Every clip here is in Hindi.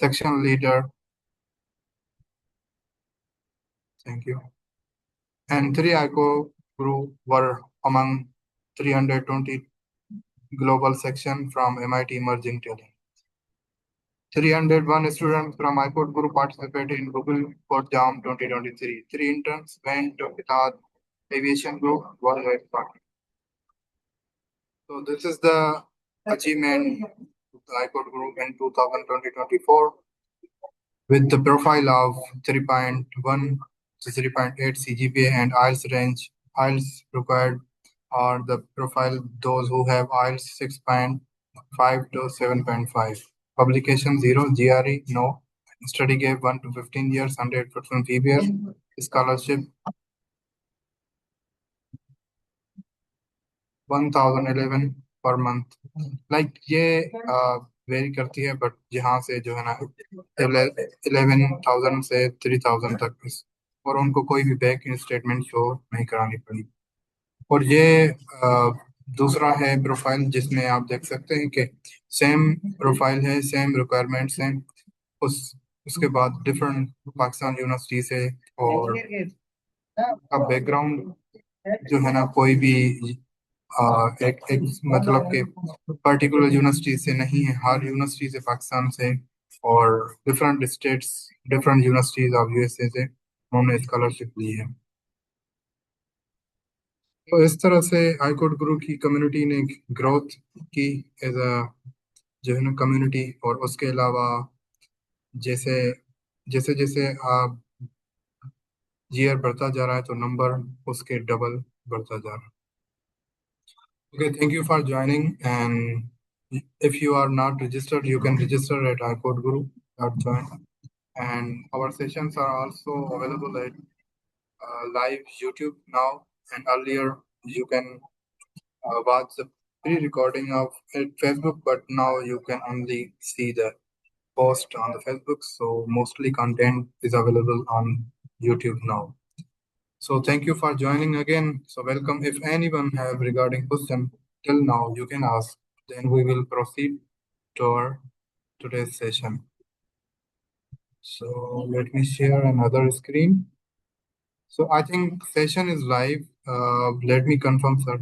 section leader. Thank you. And 3 ICO group were among 320 global section from MIT emerging talent. 301 students from iPod group participated in Google Code Jam 2023. 3 interns went to Etihad Aviation Group worldwide partner. So this is the achievement of the iPod group in 2024 with the profile of 3.1 to 3.8 CGPA and IELTS range. IELTS required are the profile those who have IELTS 6.5 to 7.5. Publication 0, GRE no. Study gave 1 to 15 years, 100% PBS. Scholarship 1011 per month. Like ये वेरी करती है बट यहाँ से जो है ना 11,000 से 3,000 तक और उनको कोई भी बैंक स्टेटमेंट शो नहीं करानी पड़ी। और ये दूसरा है प्रोफाइल जिसमें आप देख सकते हैं कि सेम प्रोफाइल है, सेम रिक्वायरमेंट्स हैं, उसके बाद डिफरेंट पाकिस्तान यूनिवर्सिटी से और का बैकग्राउंड जो है ना कोई भी एक मतलब कि पर्टिकुलर यूनिवर्सिटी से नहीं है, हर यूनिवर्सिटी से पाकिस्तान से और different states different universities of USA से उन्होंने स्कॉलरशिप ली है। तो इस तरह से हाईकोर्ट गुरु की कम्युनिटी ने ग्रोथ की एज अ जो है ना कम्युनिटी। और उसके अलावा जैसे जैसे जैसे आप ईयर बढ़ता जा रहा है तो नंबर उसके डबल बढ़ता जा रहा है। Okay, thank you for joining. And if you are not registered, you can register at iCodeGuru.join. And our sessions are also available at live YouTube now. And earlier, you can watch the pre-recording of at Facebook, but now you can only see the post on the Facebook. So mostly content is available on YouTube now. So thank you for joining again. So welcome. If anyone have regarding question till now, you can ask. Then we will proceed to our today's session. So let me share another screen. So I think session is live. Let me confirm, sir.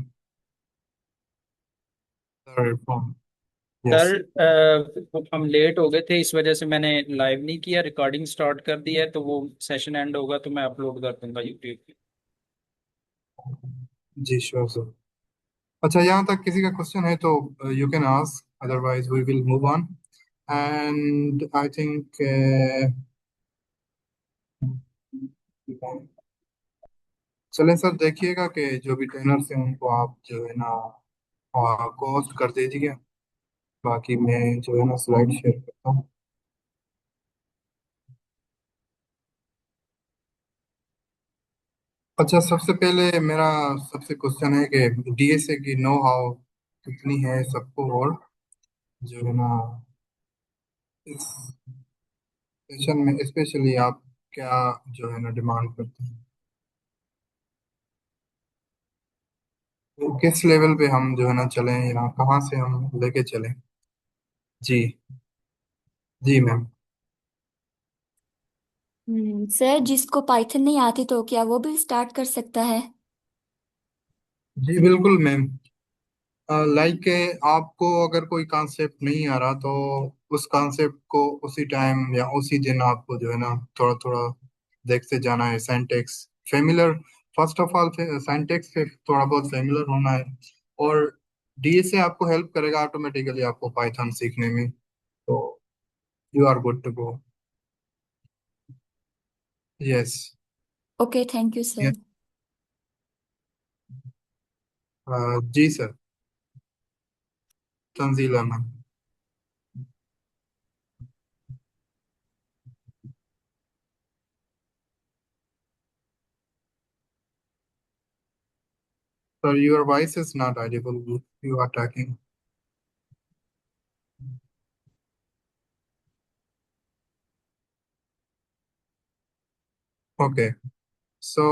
Sir, yes. Sir हम लेट हो गए थे, इस वजह से मैंने लाइव नहीं किया, रिकॉर्डिंग स्टार्ट कर दी है, तो वो सेशन एंड होगा तो मैं अपलोड कर दूंगा यूट्यूब पे। जी श्योर सर। अच्छा, यहाँ तक किसी का क्वेश्चन है तो you can ask, otherwise we will move on. And I think चलें सर, देखिएगा कि जो भी ट्रेनर्स हैं उनको आप जो है ना कोस्ट कर दीजिए। बाकी मैं जो है ना स्लाइड शेयर करता हूँ। अच्छा, सबसे पहले मेरा सबसे क्वेश्चन है कि डीएसए की नो हाउ कितनी है सबको, और जो है ना इस सेशन में स्पेशली आप क्या जो है ना डिमांड करते हैं, तो किस लेवल पे हम जो है ना चलें या कहाँ से हम लेके चलें। जी जी मैम। सर, जिसको पाइथन नहीं आती तो क्या वो भी स्टार्ट कर सकता है? जी बिल्कुल मैम। लाइक आपको अगर कोई कॉन्सेप्ट नहीं आ रहा तो उस कॉन्सेप्ट को उसी टाइम या उसी दिन आपको जो है ना थोड़ा थोड़ा देखते जाना है। Syntax familiar, first of all syntax से थोड़ा बहुत फेमिलर होना है, और डीएसए आपको हेल्प करेगा ऑटोमेटिकली आपको पाइथन सीखने में। तो you are good to go. Yes. Okay, thank you sir. जी sir. Tanzila ma'am. Sir your voice is not audible, you are talking. Okay. So,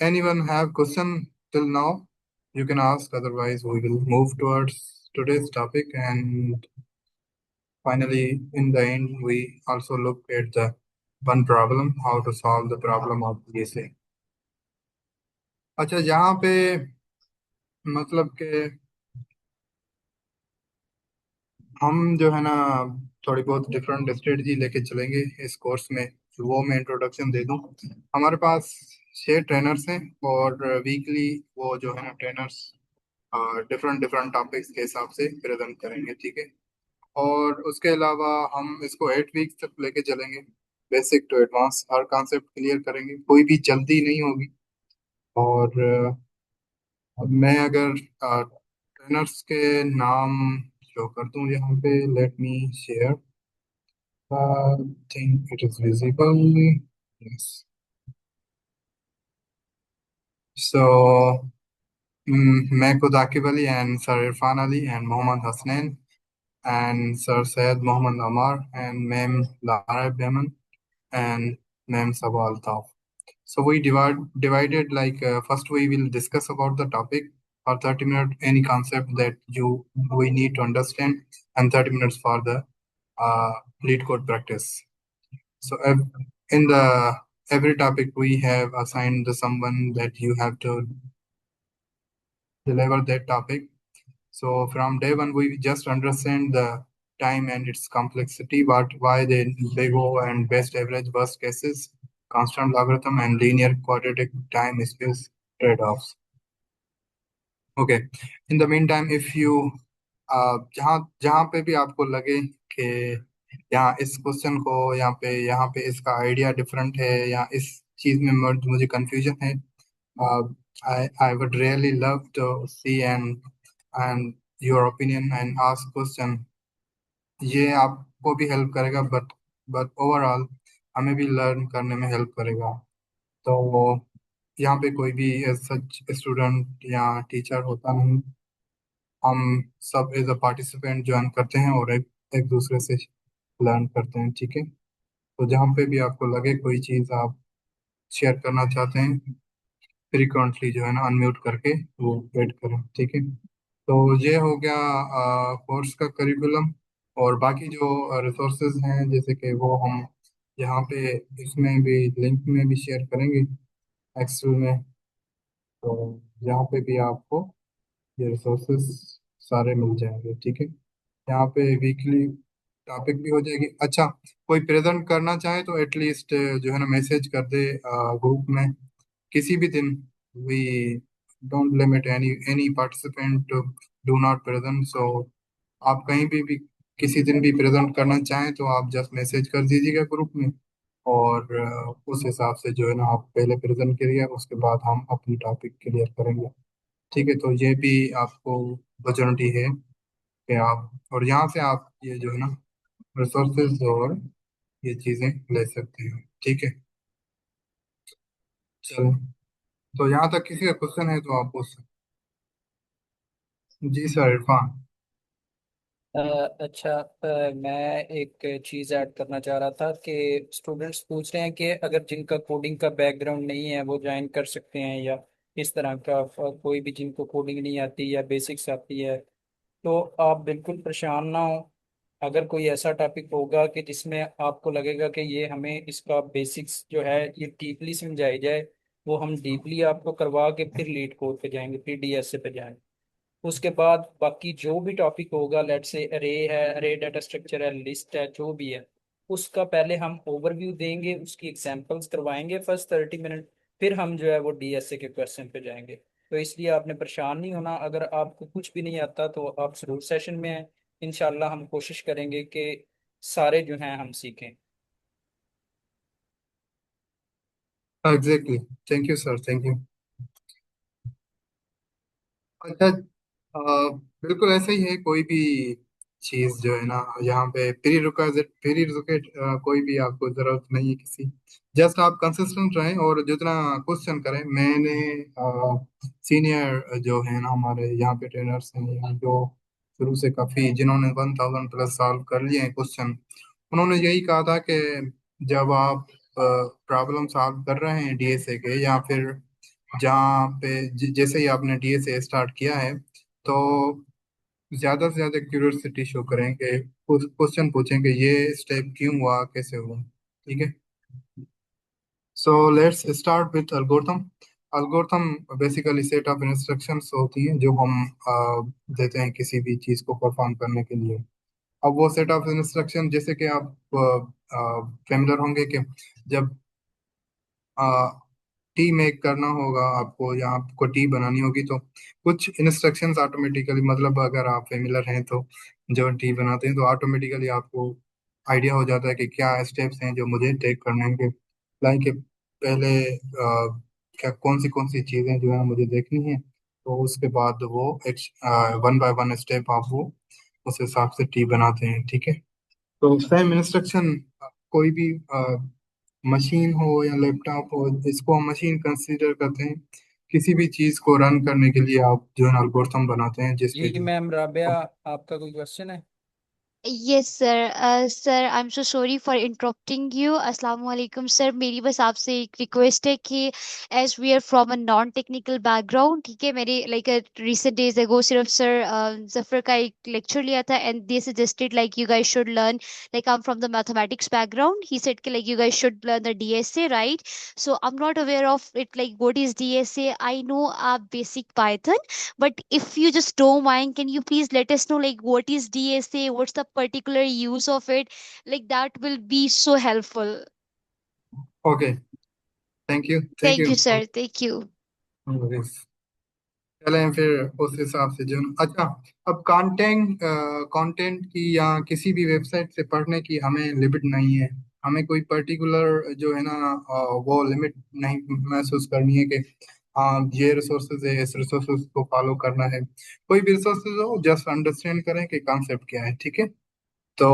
anyone have question till now? You can ask. Otherwise, we will move towards today's topic and finally, in the end, we also look at the one problem, how to solve the problem of DSA. अच्छा, यहाँ पे मतलब कि हम जो है ना थोड़ी बहुत डिफरेंट स्ट्रेटजी लेके चलेंगे इस कोर्स में। वो मैं इंट्रोडक्शन दे दूं। हमारे पास 6 ट्रेनर्स हैं, और वीकली वो जो है ना ट्रेनर्स डिफरेंट डिफरेंट टॉपिक्स के हिसाब से प्रेजेंट करेंगे, ठीक है। और उसके अलावा हम इसको 8 वीक्स तक लेके चलेंगे। बेसिक टू एडवांस हर कॉन्सेप्ट क्लियर करेंगे, कोई भी जल्दी नहीं होगी। और अब मैं अगर ट्रेनर्स के नाम शो कर दूं यहाँ पे, let me share. Think it is visible. Yes. So मैं खुद Aqib Ali and sir Irfan Ali and Mohammad Hasnain and Sir Syed Mohammad Amar and Ma'am Lara Beman and Ma'am Sabah Altaf. So we divided like first we will discuss about the topic for 30 minutes, any concept that you we need to understand, and 30 minutes for the uh, lead code practice. So in the every topic we have assigned the someone that you have to deliver that topic. So from day one, we just understand the time and its complexity, but why they go and best average, worst cases, constant logarithm, and linear quadratic time space trade-offs. Okay. In the meantime, if you जहाँ जहाँ पे भी आपको लगे कि यहाँ इस क्वेश्चन को यहाँ पे इसका आइडिया डिफरेंट है, या इस चीज में मुझे कंफ्यूजन है, I would really love to see and your opinion and ask question. ये आपको भी हेल्प करेगा, बट ओवरऑल हमें भी लर्न करने में हेल्प करेगा। तो यहाँ पे कोई भी सच स्टूडेंट या टीचर होता नहीं। हम सब एज अ पार्टिसिपेंट ज्वाइन करते हैं और एक दूसरे से लर्न करते हैं, ठीक है। तो जहाँ पे भी आपको लगे कोई चीज़ आप शेयर करना चाहते हैं, फ्रीक्वेंटली जो है ना अनम्यूट करके वो वेट करें, ठीक है। तो ये हो गया कोर्स का करिकुलम। और बाकी जो रिसोर्सेज हैं, जैसे कि वो हम यहाँ पे इसमें भी लिंक में भी शेयर करेंगे, एक्सेल में। तो यहाँ पे भी आपको ये रिसोर्सेज सारे मिल जाएंगे, ठीक है। यहाँ पे वीकली टॉपिक भी हो जाएगी। अच्छा, कोई प्रेजेंट करना चाहे तो एटलीस्ट जो है ना मैसेज कर दे ग्रुप में किसी भी दिन। We don't limit any participant to do not present. So आप कहीं भी किसी दिन भी प्रेजेंट करना चाहें तो आप जस्ट मैसेज कर दीजिएगा ग्रुप में। और उस हिसाब से जो है ना आप पहले प्रेजेंट करिए, उसके बाद हम अपनी टॉपिक क्लियर करेंगे, ठीक है। तो ये भी आपको अपॉर्चुनिटी है कि आप और यहाँ से आप ये जो है ना रिसोर्सेज और ये चीज़ें ले सकते हैं, ठीक है। चलो, तो यहाँ तक किसी का क्वेश्चन है तो आप पूछ सकते हैं। जी सर, इरफान। अ, अच्छा, मैं एक चीज़ ऐड करना चाह रहा था कि स्टूडेंट्स पूछ रहे हैं कि अगर जिनका कोडिंग का बैकग्राउंड नहीं है वो ज्वाइन कर सकते हैं या इस तरह का। कोई भी जिनको कोडिंग नहीं आती या बेसिक्स आती है तो आप बिल्कुल परेशान ना हो। अगर कोई ऐसा टॉपिक होगा कि जिसमें आपको लगेगा कि ये हमें इसका बेसिक्स जो है ये डीपली समझाई जाए, वो हम डीपली आपको करवा के फिर लीड कोड पे जाएंगे, फिर डीएसए पे जाएंगे। उसके बाद बाकी जो भी टॉपिक होगा, लेट से अरे है, अरे डाटा स्ट्रक्चर है, लिस्ट है, जो भी है, उसका पहले हम ओवरव्यू देंगे, उसकी एग्जांपल्स करवाएंगे फर्स्ट 30 मिनट। फिर हम जो है वो डीएसए के क्वेश्चन पे जाएंगे। तो इसलिए आपने परेशान नहीं होना। अगर आपको कुछ भी नहीं आता तो आप जरूर सेशन में हैं। इंशाल्लाह हम कोशिश करेंगे कि सारे जो हैं हम सीखें। Exactly. Thank you sir, thank you. अच्छा, बिल्कुल ऐसा ही है। कोई भी चीज जो है ना यहाँ पे प्री रिक्वेस्ट कोई भी आपको जरूरत नहीं है किसी। जस्ट आप कंसिस्टेंट रहें और जितना क्वेश्चन करें। मैंने सीनियर जो है ना हमारे यहाँ पे ट्रेनर्स हैं यहाँ जो शुरू से काफी जिन्होंने 1000 प्लस सॉल्व कर लिए हैं क्वेश्चन, उन्होंने यही कहा था कि जब आप प्रॉब्लम सॉल्व कर रहे हैं डीएसए के, या फिर जहाँ पे जैसे ही आपने डीएसए स्टार्ट किया है, तो ज्यादा से ज्यादा क्यूरियोसिटी शो करेंगे। क्वेश्चन पूछेंगे ये स्टेप क्यों हुआ, कैसे हुआ। ठीक है। So let's start with algorithm. Algorithm basically set of instructions होती हैं जो हम देते हैं किसी भी चीज़ को परफॉर्म करने के लिए। अब वो सेट ऑफ इंस्ट्रक्शन, जैसे कि आप फेमिलर होंगे कि जब टी मेक करना होगा आपको या आपको टी बनानी होगी तो कुछ इंस्ट्रक्शंस ऑटोमेटिकली, मतलब अगर आप फेमिलर हैं तो जो टी बनाते हैं तो ऑटोमेटिकली आपको आइडिया हो जाता है कि क्या स्टेप्स हैं जो मुझे टेक करने हैं। लाइक पहले क्या कौन सी चीज़ें जो है मुझे देखनी है, तो उसके बाद वो एक वन बाय वन स्टेप आप वो उस हिसाब से टी बनाते हैं। ठीक है। तो सेम इंस्ट्रक्शन कोई भी मशीन हो या लैपटॉप हो, इसको हम मशीन कंसीडर करते हैं। किसी भी चीज को रन करने के लिए आप जो है एल्गोरिथम बनाते हैं जिसके जी मैम राबिया, आपका कोई क्वेश्चन है? Yes sir. Sir I am so sorry for interrupting you. अस्सलाम वालेकुम सर, मेरी बस आपसे एक रिक्वेस्ट है कि as we are from a non technical background, ठीक है, मेरे लाइक रिसेंट डेज अगो सिर्फ सर जफर का एक लेक्चर लिया था and they suggested like you guys should learn, like I am from the mathematics background, he said कि like you guys should learn the DSA, right? So I am not aware of it, like what is DSA? I know आप basic python, but if you just don't mind, can you please let us know like what is DSA? What's the particular use of it? Like that will be so helpful. Okay. Thank Thank you. you, sir. Thank you. चलें फिर उस हिसाब से जो, अच्छा, अब कंटेंट की या किसी भी वेबसाइट से पढ़ने की हमें लिमिट नहीं है। हमें कोई पर्टिकुलर जो है ना वो लिमिट नहीं महसूस करनी है कि हाँ ये रिसोर्सेज है, इस रिसोर्सेज को फॉलो करना है। कोई भी रिसोर्सेज हो, जस्ट अंडरस्टैंड करें कि कॉन्सेप्ट क्या है। ठीक है। तो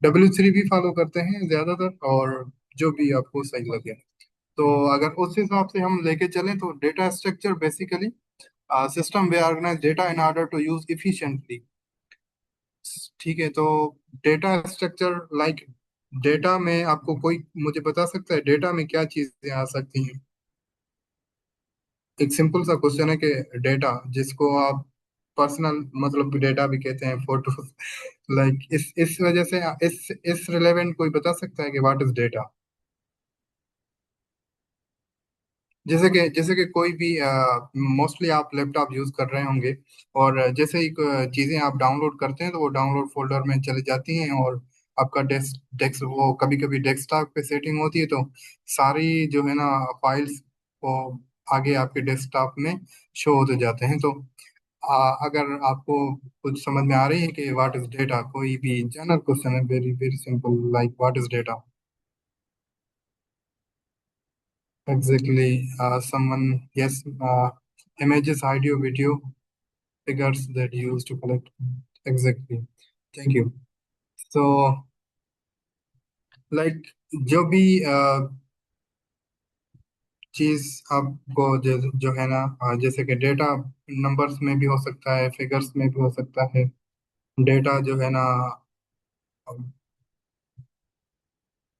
W3 भी फॉलो करते हैं ज्यादातर, और जो भी आपको सही लगे। तो अगर उस हिसाब से हम लेके चलें तो data structure basically system where organize data in order to use efficiently। ठीक है। तो डेटा स्ट्रक्चर लाइक डेटा में आपको कोई मुझे बता सकता है डेटा में क्या चीजें आ सकती हैं? एक सिंपल सा क्वेश्चन है कि डेटा जिसको आप पर्सनल मतलब डेटा भी कहते हैं, फोटो लाइक इस वजह से इस रिलेवेंट कोई बता सकता है कि व्हाट इज डेटा? जैसे कि कोई भी मोस्टली आप लैपटॉप यूज कर रहे होंगे, और जैसे ही चीजें आप डाउनलोड करते हैं तो वो डाउनलोड फोल्डर में चली जाती हैं, और आपका डेस्क डेस्क वो कभी कभी डेस्कटॉप पे सेटिंग होती है तो सारी जो है ना फाइल्स वो आगे आपके डेस्कटॉप में शो होते जाते हैं। तो अगर आपको कुछ समझ में आ रही है कि व्हाट इज डेटा, कोई भी जनरल क्वेश्चन है, very very simple, like what is data? Exactly. Someone, yes, images, audio, video, figures that you use to collect. Exactly. Thank you. So, like जो भी चीज आपको जो है ना जैसे कि डेटा नंबर्स में भी हो सकता है, फिगर्स में भी हो सकता है। डेटा जो है ना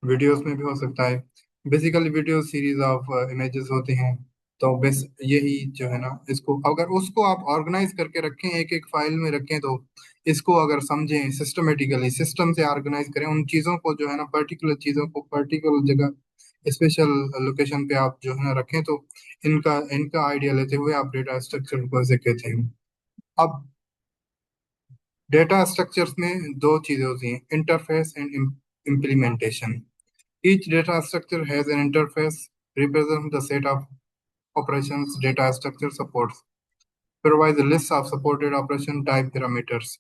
वीडियोस में भी हो सकता है। Basically video series of images होते हैं। तो बस यही जो है ना, इसको अगर उसको आप ऑर्गेनाइज करके रखें, एक एक फाइल में रखें, तो इसको अगर समझें सिस्टमेटिकली, सिस्टम से ऑर्गेनाइज करें उन चीज़ों को जो है ना, पर्टिकुलर चीज़ों को पर्टिकुलर जगह स्पेशल लोकेशन पे आप जो है ना रखें, तो इनका इनका आइडिया लेते हुए आप डेटा स्ट्रक्चर को ऐसे कहते हैं। अब डेटा स्ट्रक्चर्स में दो चीज़ें होती हैं, interface and implementation. Each data structure has an interface, represents the set of operations data structure supports, provides a list of supported operation type parameters,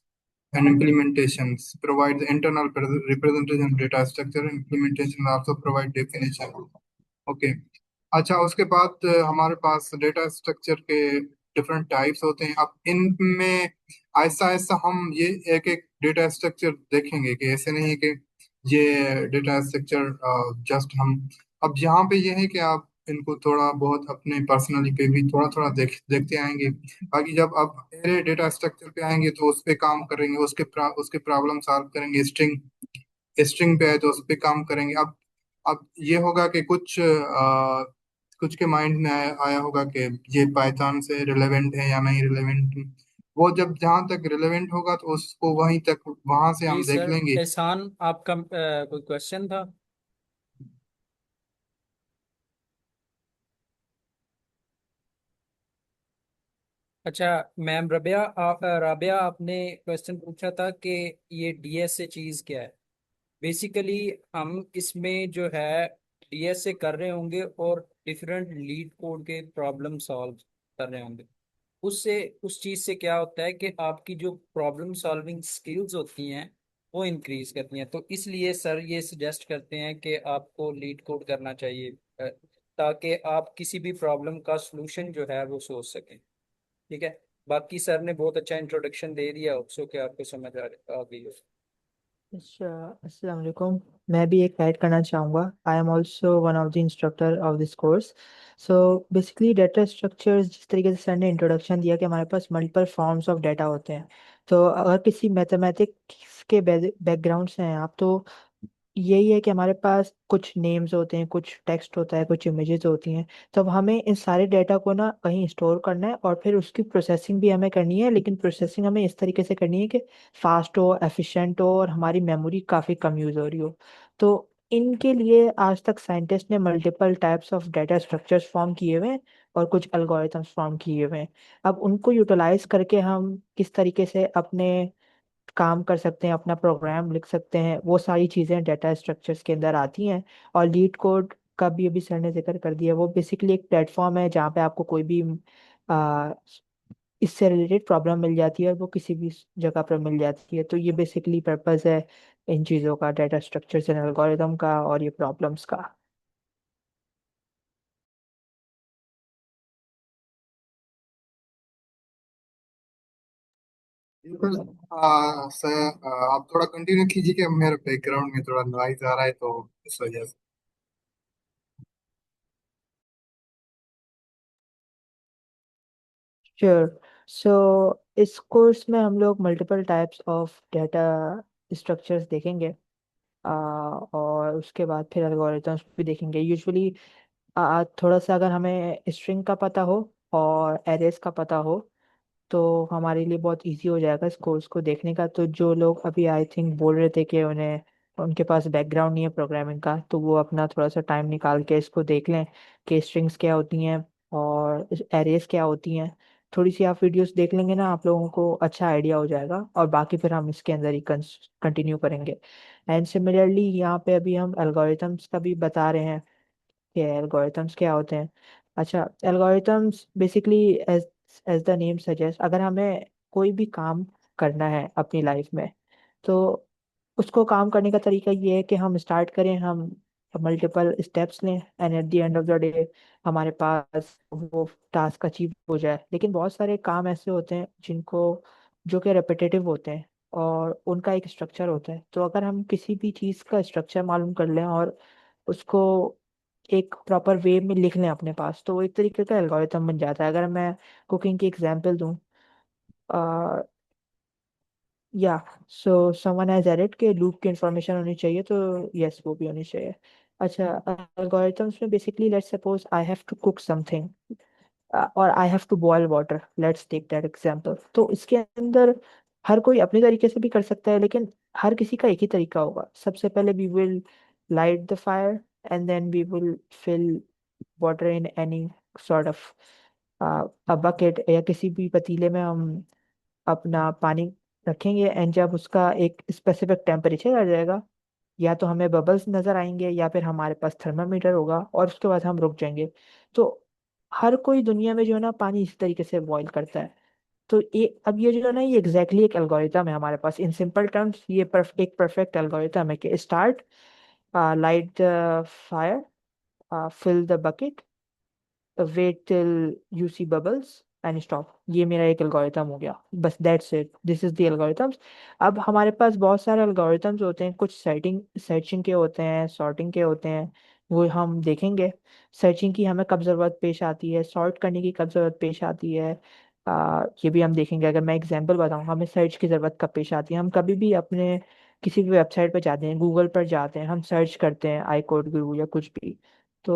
and implementations provide the internal representation of data structure. Implementation also provide definition. Okay. अच्छा, उसके बाद हमारे पास डेटा स्ट्रक्चर के डिफरेंट टाइप्स होते हैं। अब इनमें ऐसा ऐसा हम ये एक एक डेटा स्ट्रक्चर देखेंगे कि ऐसे नहीं है कि ये डेटा स्ट्रक्चर जस्ट हम, अब यहाँ पे ये है कि आप इनको थोड़ा बहुत अपने पर्सनली पे भी थोड़ा थोड़ा देखते आएंगे। बाकी जब आप एरे डेटा स्ट्रक्चर पे आएंगे तो उस पे काम करेंगे, उसके प्रॉब्लम सॉल्व करेंगे। स्ट्रिंग पे है तो उस पे काम करेंगे। अब ये होगा कि कुछ के माइंड में आया होगा कि ये पाइथन से रिलेवेंट है या नहीं रिलेवेंट। वो जब जहाँ तक रिलेवेंट होगा तो उसको वहीं तक वहां से जी हम देख सर। लेंगे। एहसान, आपका कोई क्वेश्चन था? अच्छा मैम रबिया, राबिया, आपने क्वेश्चन पूछा था कि ये डीएसए चीज़ क्या है। बेसिकली हम इसमें जो है डीएसए कर रहे होंगे और डिफरेंट लीड कोड के प्रॉब्लम सॉल्व कर रहे होंगे। उससे उस चीज़ से क्या होता है कि आपकी जो प्रॉब्लम सॉल्विंग स्किल्स होती हैं वो इंक्रीज करती हैं। तो इसलिए सर ये सजेस्ट करते हैं कि आपको लीड कोड करना चाहिए, ताकि आप किसी भी प्रॉब्लम का सलूशन जो है वो सोच सकें। ठीक है। बाकी सर ने बहुत अच्छा इंट्रोडक्शन दे दिया, सो कि आपको समझ आ गई हो। अच्छा, अस्सलाम वालेकुम। मैं भी एक ऐड करना चाहूँगा। I am also one of the instructor of this course. So basically data structures, जिस तरीके से सर ने इंट्रोडक्शन दिया कि हमारे पास मल्टीपल फॉर्म्स ऑफ डाटा होते हैं। तो अगर किसी मैथमेटिक्स के बैकग्राउंड से हैं आप, तो यही है कि हमारे पास कुछ नेम्स होते हैं, कुछ टेक्स्ट होता है, कुछ इमेजेस होती हैं। तो अब हमें इन सारे डाटा को ना कहीं स्टोर करना है और फिर उसकी प्रोसेसिंग भी हमें करनी है, लेकिन प्रोसेसिंग हमें इस तरीके से करनी है कि फास्ट हो, एफिशिएंट हो और हमारी मेमोरी काफ़ी कम यूज़ हो रही हो। तो इनके लिए आज तक साइंटिस्ट ने multiple types of data structures form किए हुए हैं और कुछ एल्गोरिथम्स फॉर्म किए हुए हैं। अब उनको यूटिलाइज करके हम किस तरीके से अपने काम कर सकते हैं, अपना प्रोग्राम लिख सकते हैं, वो सारी चीज़ें डाटा स्ट्रक्चर्स के अंदर आती हैं। और लीड कोड का भी अभी सर ने जिक्र कर दिया। वो बेसिकली एक प्लेटफॉर्म है जहाँ पे आपको कोई भी आ, इससे रिलेटेड प्रॉब्लम मिल जाती है और वो किसी भी जगह पर मिल जाती है। तो ये बेसिकली पर्पस है इन चीज़ों का, डाटा स्ट्रक्चर्स एंड एल्गोरिदम का और ये प्रॉब्लम्स का। बिल्कुल। सर, आप थोड़ा कंटिन्यू कीजिए कि मेरे बैकग्राउंड में थोड़ा नॉइज आ रहा है तो इस वजह से। श्योर। सो इस कोर्स में हम लोग multiple types of data structures देखेंगे। और उसके बाद फिर एल्गोरिथम्स भी देखेंगे। यूजुअली थोड़ा सा अगर हमें स्ट्रिंग का पता हो और एरेस का पता हो तो हमारे लिए बहुत इजी हो जाएगा इस कोर्स को देखने का। तो जो लोग अभी आई थिंक बोल रहे थे कि उन्हें उनके पास बैकग्राउंड नहीं है प्रोग्रामिंग का, तो वो अपना थोड़ा सा टाइम निकाल के इसको देख लें कि स्ट्रिंग्स क्या होती हैं और एरेस क्या होती हैं। थोड़ी सी आप वीडियोस देख लेंगे ना, आप लोगों को अच्छा आइडिया हो जाएगा और बाकी फिर हम इसके अंदर ही कंटिन्यू करेंगे। एंड सिमिलरली यहाँ पे अभी हम एल्गोरिथम्स का भी बता रहे हैं कि एल्गोरिथम्स क्या होते हैं। अच्छा, algorithms basically as as the name suggest, अगर हमें कोई भी काम करना है अपनी लाइफ में, तो उसको काम करने का तरीका ये है कि हम स्टार्ट करें, हम मल्टीपल स्टेप्स लें and at the end of the day हमारे पास वो टास्क अचीव हो जाए। लेकिन बहुत सारे काम ऐसे होते हैं जिनको जो कि रेपिटेटिव होते हैं और उनका एक स्ट्रक्चर होता है। तो अगर हम किसी भी चीज़ का स्ट्रक्चर मालूम कर लें और उसको एक प्रॉपर वे में लिख लें अपने पास, तो वो एक तरीके का एल्गोरिथम बन जाता है। अगर मैं कुकिंग की एग्जांपल दूं, या सो समवन हैज एडेड के लूप की इंफॉर्मेशन होनी चाहिए, तो यस वो भी होनी चाहिए। अच्छा, एल्गोरिथम्स में basically let's suppose I have to cook something और I have to boil water, let's take that example. तो इसके अंदर हर कोई अपने तरीके से भी कर सकता है, लेकिन हर किसी का एक ही तरीका होगा। सबसे पहले we will light the fire and then we will fill water in any sort of bucket, या किसी भी पतीले में हम अपना पानी रखेंगे। एंड जब उसका एक स्पेसिफिक टेम्परेचर आ जाएगा, या तो हमें बबल्स नजर आएंगे या फिर हमारे पास थर्मामीटर होगा और उसके बाद हम रुक जाएंगे। तो हर कोई दुनिया में जो है ना पानी इस तरीके से बॉईल करता है। तो ये अब ये जो है ना, ये एग्जैक्टली एक एल्गोरिथम है हमारे पास। इन सिंपल टर्म्स ये एक परफेक्ट एल्गोरिथम है कि start, light the fire, fill the bucket, wait till you see bubbles and stop. ये मेरा एक एल्गोरिथम हो गया, बस that's it, this is the algorithms. अब हमारे पास बहुत सारे एल्गोरिथम्स होते हैं, कुछ सर्चिंग के होते हैं, सॉर्टिंग के होते हैं, वो हम देखेंगे। सर्चिंग की हमें कब ज़रूरत पेश आती है, सॉर्ट करने की कब ज़रूरत पेश आती है, ये भी हम देखेंगे। अगर मैं एग्जांपल बताऊँ, हमें सर्च की ज़रूरत कब पेश आती है, हम कभी भी अपने किसी भी वेबसाइट पर जाते हैं, गूगल पर जाते हैं, हम सर्च करते हैं आई कोड गुरु या कुछ भी, तो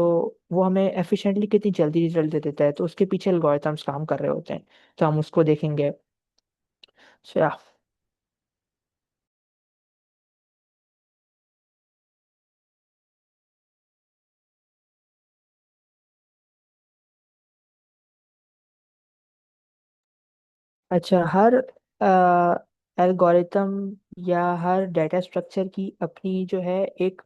वो हमें एफिशिएंटली कितनी जल्दी रिजल्ट दे देता है, तो उसके पीछे एल्गोरिथम्स काम कर रहे होते हैं। तो हम उसको देखेंगे। So yeah. अच्छा, हर एल्गोरिथम या हर डेटा स्ट्रक्चर की अपनी जो है एक,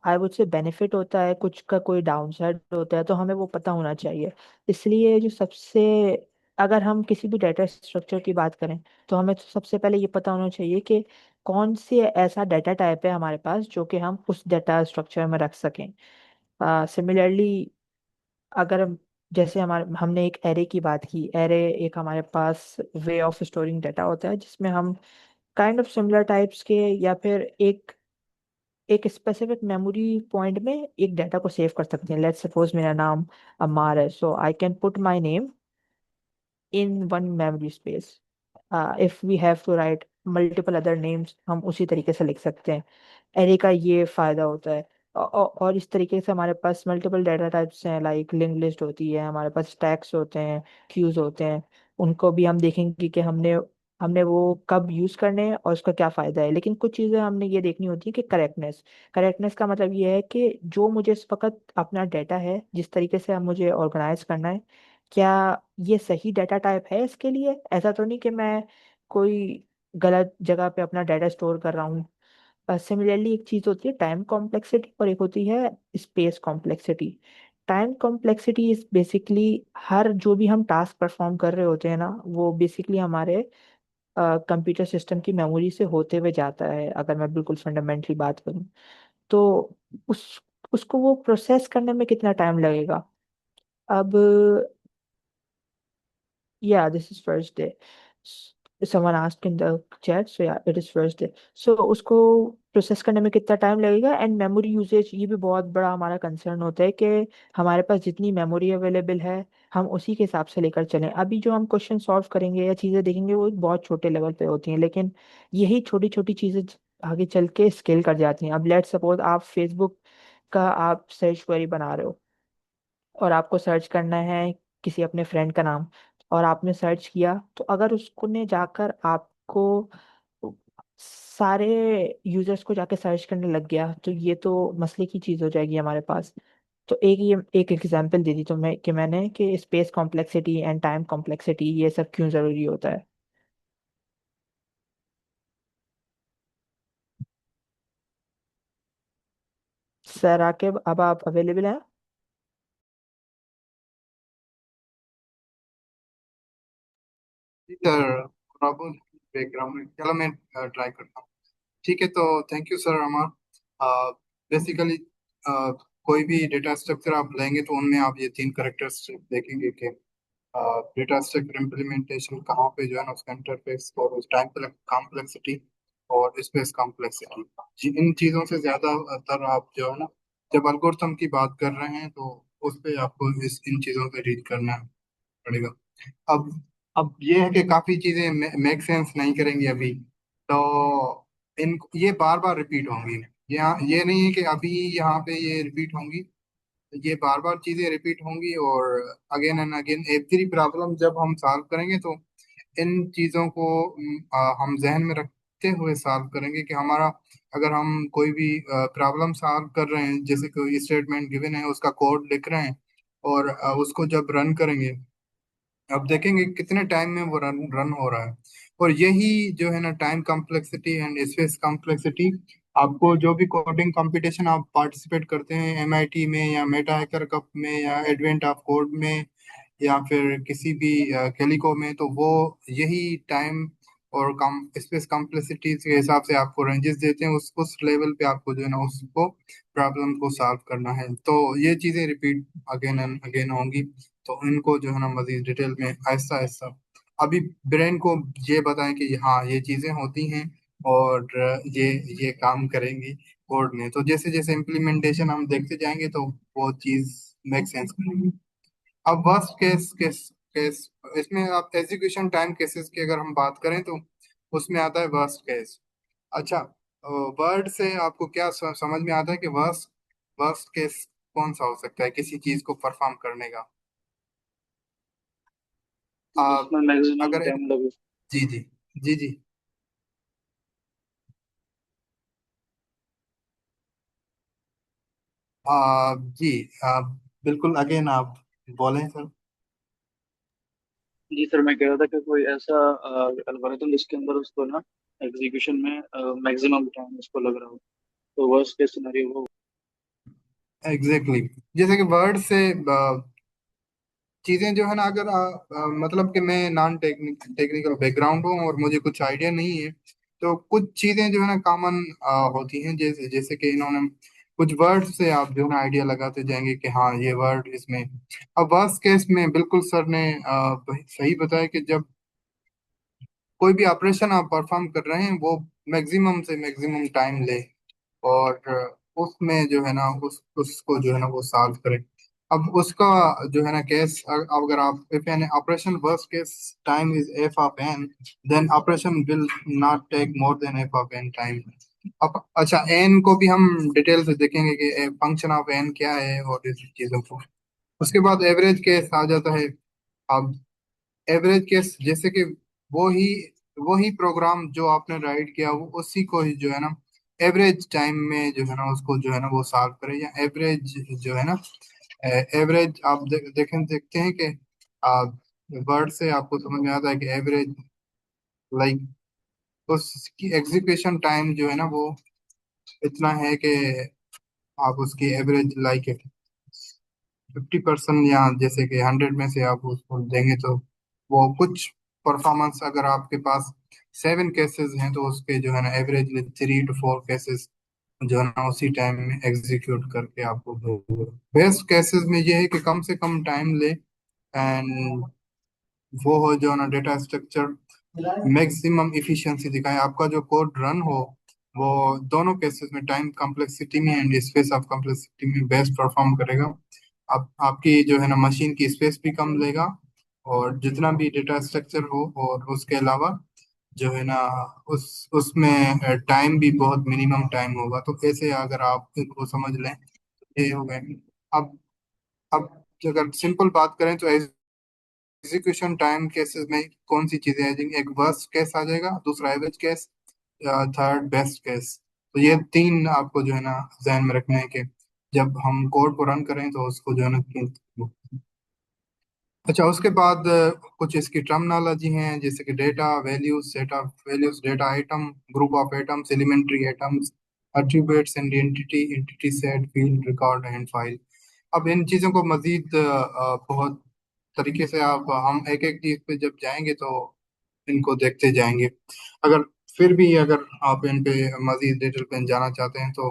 आई वुड से, बेनिफिट होता है, कुछ का कोई डाउनसाइड होता है, तो हमें वो पता होना चाहिए। इसलिए जो सबसे, अगर हम किसी भी डेटा स्ट्रक्चर की बात करें, तो हमें तो सबसे पहले ये पता होना चाहिए कि कौन से ऐसा डेटा टाइप है हमारे पास जो कि हम उस डेटा स्ट्रक्चर में रख सकें। सिमिलरली, अगर जैसे हमारे हमने एक एरे की बात की, एरे एक हमारे पास वे ऑफ स्टोरिंग डाटा होता है जिसमें हम काइंड ऑफ सिमिलर टाइप्स के, या फिर एक स्पेसिफिक मेमोरी पॉइंट में एक डाटा को सेव कर सकते हैं। लेट्स सपोज मेरा नाम अमार है, so I can put my name in one memory space. If we have to write multiple other names, हम उसी तरीके से लिख सकते हैं। एरे का ये फायदा होता है। और इस तरीके से हमारे पास मल्टीपल डाटा टाइप्स हैं, लाइक लिंक लिस्ट होती है, हमारे पास स्टैक्स होते हैं, क्यूज होते हैं। उनको भी हम देखेंगे कि हमने हमने वो कब यूज करने हैं और उसका क्या फायदा है। लेकिन कुछ चीजें हमने ये देखनी होती है कि करेक्टनेस। करेक्टनेस का मतलब ये है कि जो मुझे इस वक्त अपना डाटा है, जिस तरीके से अब मुझे ऑर्गेनाइज करना है, क्या ये सही डाटा टाइप है इसके लिए। ऐसा तो नहीं कि मैं कोई गलत जगह पे अपना डाटा स्टोर कर रहा हूँ। सिमिलरली, एक चीज होती है टाइम कॉम्प्लेक्सिटी और एक होती है space complexity. Time complexity is basically, हर जो भी हम टास्क परफॉर्म कर रहे होते हैं ना, वो बेसिकली हमारे कंप्यूटर सिस्टम की मेमोरी से होते हुए जाता है, अगर मैं बिल्कुल फंडामेंटली बात करूँ तो। उस उसको वो प्रोसेस करने में कितना टाइम लगेगा। अब, yeah, this is first day. Someone asked in the chat, so yeah, it is first day. So उसको प्रोसेस करने में कितना टाइम लगेगा, एंड मेमोरी यूसेज, ये भी बहुत बड़ा हमारा कंसर्न होता है कि हमारे पास जितनी मेमोरी अवेलेबल है, हम उसी के हिसाब से लेकर चलें। अभी जो हम क्वेश्चन सॉल्व करेंगे या चीज़ें देखेंगे, वो एक बहुत छोटे लेवल पे होती हैं, लेकिन यही छोटी छोटी चीज़ें आगे चल के स्केल कर जाती हैं। अब लेट सपोज आप फेसबुक का आप सर्च क्वेरी बना रहे हो, और आपको सर्च करना है किसी अपने फ्रेंड का नाम, और आपने सर्च किया, तो अगर उसको ने जाकर आपको सारे यूजर्स को जाके सर्च करने लग गया, तो ये तो मसले की चीज़ हो जाएगी हमारे पास। तो एक एग्जांपल दे दी तो मैंने कि space complexity and time complexity ये सब क्यों ज़रूरी होता है। सर आके, अब आप अवेलेबल हैं? जी सर, प्रॉब्लम बैकग्राउंड में, चलो मैं ट्राई करता हूँ। ठीक है, तो thank you sir Amar. Basically कोई भी डेटा स्ट्रक्चर आप लेंगे तो उनमें आप ये तीन करेक्टरिस्टिक देखेंगे कि डेटा स्ट्रक्चर इम्प्लीमेंटेशन कहाँ पे जो है ना, उसका इंटरफेस और उस टाइम कॉम्प्लेक्सिटी और स्पेस कॉम्प्लेक्सिटी। जी, इन चीज़ों से ज़्यादातर आप जो है ना, जब एल्गोरिथम की बात कर रहे हैं तो उस पे आपको इन चीज़ों पे रीड करना पड़ेगा। अब अब ये है कि काफी चीजें मेक सेंस नहीं करेंगी अभी, तो इन ये बार बार रिपीट होंगी। यहाँ ये नहीं है कि अभी यहाँ पे ये रिपीट होंगी, ये बार बार चीजें रिपीट होंगी, और again and again every problem जब हम सॉल्व करेंगे तो इन चीजों को हम जहन में रखते हुए सॉल्व करेंगे कि हमारा, अगर हम कोई भी प्रॉब्लम सॉल्व कर रहे हैं, जैसे कोई स्टेटमेंट गिवन है, उसका कोड लिख रहे हैं, और उसको जब रन करेंगे, अब देखेंगे कितने टाइम में वो रन रन हो रहा है। और यही जो है ना, time complexity and space complexity, आपको जो भी कोडिंग कंपटीशन आप पार्टिसिपेट करते हैं एमआईटी में या मेटा हैकर कप में या एडवेंट ऑफ कोड में या फिर किसी भी कैलिको में, तो वो यही टाइम और कम स्पेस कॉम्प्लेक्सिटी के हिसाब से आपको रेंजेस देते हैं। उस लेवल पे आपको जो है ना, उसको प्रॉब्लम को सॉल्व करना है। तो ये चीज़ें रिपीट अगेन एंड अगेन होंगी, तो इनको जो है ना मजीद डिटेल में आहिस्ता आहिस्ता अभी ब्रेन को ये बताएं कि हाँ ये चीज़ें होती हैं, और ये काम करेंगी कोड में। तो जैसे जैसे इम्प्लीमेंटेशन हम देखते जाएंगे तो वो चीज़ मेक सेंस करेगी। अब वर्स्ट केस केस केस इसमें आप एग्जीक्यूशन टाइम केसेस की अगर हम बात करें तो उसमें आता है वर्स्ट केस। अच्छा, वर्ड से आपको क्या समझ में आता है कि वर्स्ट वर्स्ट केस कौन सा हो सकता है किसी चीज को परफॉर्म करने का? आप जिसमें मैक्सिमम अगर, टाइम लगे। जी जी, जी जी। जी। आ, बिल्कुल, अगेन आप बोलें सर। जी सर, मैं कह रहा था कि कोई ऐसा एल्गोरिथम जिसके अंदर उसको ना एग्जीक्यूशन में मैक्सिमम टाइम उसको लग रहा हो, तो वर्स्ट केस सिनेरियो वो। Exactly exactly। जैसे कि वर्ड से चीजें जो है ना, अगर मतलब कि मैं नॉन टेक्निकल बैकग्राउंड हूँ और मुझे कुछ आइडिया नहीं है, तो कुछ चीजें जो है ना कॉमन होती हैं। जैसे जैसे कि इन्होंने कुछ वर्ड से आप जो है ना आइडिया लगाते जाएंगे कि हाँ ये वर्ड इसमें। अब वर्स्ट केस में बिल्कुल सर ने सही बताया कि जब कोई भी ऑपरेशन आप परफॉर्म कर रहे हैं वो मैक्सिमम से मैक्सिमम टाइम ले, और उसमें जो है ना उसको जो है ना वो सॉल्व करें। अब उसका जो है ना केस, अगर आप if n operation worst case time is f of n, then operation will not take more than f of n time. अब अच्छा, एन को भी हम डिटेल से देखेंगे कि फंक्शन ऑफ एन क्या है और इस चीजों को। उसके बाद एवरेज केस आ जाता है। अब एवरेज केस जैसे कि वो ही वो ही प्रोग्राम जो आपने राइट किया वो उसी को ही जो है ना एवरेज टाइम में जो है ना उसको जो है ना वो सॉल्व करे, या एवरेज जो है ना एवरेज आप देखते हैं कि वर्ड से आपको समझ में आता है कि एवरेज लाइक उसकी एग्जीक्यूशन टाइम जो है ना वो इतना है कि आप उसकी एवरेज लाइक 50%, या जैसे कि 100 में से आप उसको देंगे तो वो कुछ परफॉर्मेंस, अगर आपके पास 7 केसेस हैं तो उसके जो है ना एवरेज 3 to 4 केसेस जो है ना उसी टाइम में एग्जीक्यूट करके आपको बेस्ट केसेस में ये है कि कम से कम टाइम ले, एंड वो हो जो ना डेटा स्ट्रक्चर मैक्सिमम इफिशिएंसी दिखाए, आपका जो कोड रन हो वो दोनों केसेस में टाइम कॉम्प्लेक्सिटी में एंड स्पेस ऑफ कॉम्प्लेक्सिटी में बेस्ट परफॉर्म करेगा। आप आपकी जो है ना मशीन की स्पेस भी कम लेगा, और जितना भी डेटा स्ट्रक्चर हो, और उसके अलावा जो है ना उसमें टाइम भी बहुत मिनिमम टाइम होगा। तो ऐसे अगर आप इनको समझ लें तो ये हो गए। अब अब अगर सिंपल बात करें तो एग्जीक्यूशन टाइम केसेस में कौन सी चीजें आ जाएंगी? एक वर्स्ट केस आ जाएगा, दूसरा average case, third best case. तो ये तीन आपको जो है ना ध्यान में रखना है कि जब हम कोड को रन करें तो उसको जो है ना अच्छा, उसके बाद कुछ इसकी टर्मिनोलॉजी हैं, जैसे कि data values, set of values, data item, group of items, elementary items, attributes and entity, entity set, field, record and file. अब इन चीज़ों को मजीद बहुत तरीके से आप हम एक एक चीज़ पे जब जाएंगे तो इनको देखते जाएंगे। अगर फिर भी अगर आप इन पे मजीद डिटेल पे जाना चाहते हैं तो